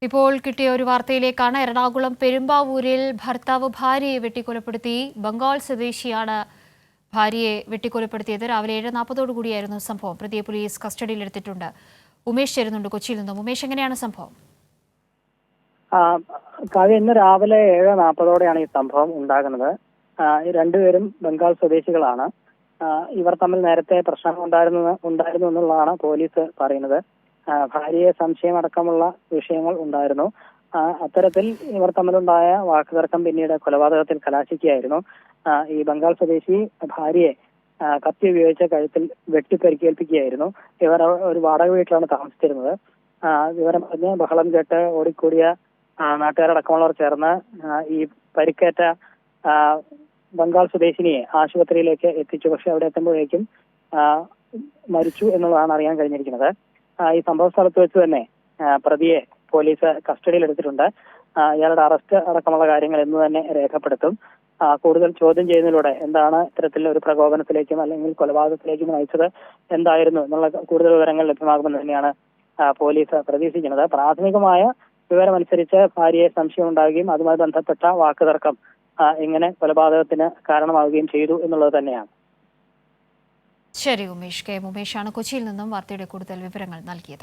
ഇപ്പോൾ കിട്ടിയ ഒരു വാർത്തയിലേക്കാണ്. എറണാകുളം പെരുമ്പാവൂരിൽ ഭർത്താവ് ഭാര്യയെ വെട്ടിക്കൊലപ്പെടുത്തി. ബംഗാൾ സ്വദേശിയാണ് ഭാര്യയെ വെട്ടിക്കൊലപ്പെടുത്തിയത്. രാവിലെ 7:40 കൂടിയായിരുന്നു സംഭവം. പ്രതിയെ പോലീസ് കസ്റ്റഡിയിലെടുത്തിട്ടുണ്ട്. ഉമേഷ് ചേരുന്നുണ്ട് കൊച്ചിയിൽ നിന്നും. ഉമേഷ്, എങ്ങനെയാണ് സംഭവം? കാവ്യ, ഇന്ന് രാവിലെ 7:40 ഈ സംഭവം ഉണ്ടാകുന്നത്. രണ്ടുപേരും ബംഗാൾ സ്വദേശികളാണ്. ഇവർ തമ്മിൽ നേരത്തെ പ്രശ്നങ്ങൾ ഉണ്ടായിരുന്നു എന്നുള്ളതാണ് പോലീസ് പറയുന്നത്. ഭാര്യയെ സംശയമടക്കമുള്ള വിഷയങ്ങൾ ഉണ്ടായിരുന്നു. അത്തരത്തിൽ ഇവർ തമ്മിലുണ്ടായ വാക്കുതർക്കം പിന്നീട് കൊലപാതകത്തിൽ കലാശിക്കുകയായിരുന്നു. ഈ ബംഗാൾ സ്വദേശി ഭാര്യയെ കത്തി ഉപയോഗിച്ച കഴുത്തിൽ വെട്ടിപ്പരിക്കേൽപ്പിക്കുകയായിരുന്നു. ഇവർ ഒരു വാടക വീട്ടിലാണ് താമസിച്ചിരുന്നത്. വിവരം പറഞ്ഞ് ബഹളം കേട്ട് ഓടിക്കൂടിയ നാട്ടുകാരടക്കമുള്ളവർ ചേർന്ന് ഈ പരിക്കേറ്റ ബംഗാൾ സ്വദേശിനിയെ ആശുപത്രിയിലേക്ക് എത്തിച്ചു. പക്ഷെ അവിടെ എത്തുമ്പോഴേക്കും മരിച്ചു എന്നുള്ളതാണ് അറിയാൻ കഴിഞ്ഞിരിക്കുന്നത്. ഈ സംഭവ സ്ഥലത്ത് വെച്ച് തന്നെ പ്രതിയെ പോലീസ് കസ്റ്റഡിയിലെടുത്തിട്ടുണ്ട്. ഇയാളുടെ അറസ്റ്റ് അടക്കമുള്ള കാര്യങ്ങൾ എന്ന് തന്നെ രേഖപ്പെടുത്തും. കൂടുതൽ ചോദ്യം ചെയ്യുന്നതിലൂടെ എന്താണ് ഇത്തരത്തിൽ ഒരു പ്രകോപനത്തിലേക്കും അല്ലെങ്കിൽ കൊലപാതകത്തിലേക്കും നയിച്ചത് എന്തായിരുന്നു എന്നുള്ള കൂടുതൽ വിവരങ്ങൾ ലഭ്യമാകുമെന്ന് തന്നെയാണ് പോലീസ് പ്രതീക്ഷിക്കുന്നത്. പ്രാഥമികമായ വിവരമനുസരിച്ച് ഭാര്യയെ സംശയം ഉണ്ടാവുകയും അതുമായി ബന്ധപ്പെട്ട വാക്കുതർക്കം ഇങ്ങനെ കൊലപാതകത്തിന് കാരണമാവുകയും ചെയ്തു എന്നുള്ളത് തന്നെയാണ്. ശരി ഉമേഷ്. ഉമേഷാണ് കൊച്ചിയിൽ നിന്നും വാർത്തയുടെ കൂടുതൽ വിവരങ്ങൾ നൽകിയത്.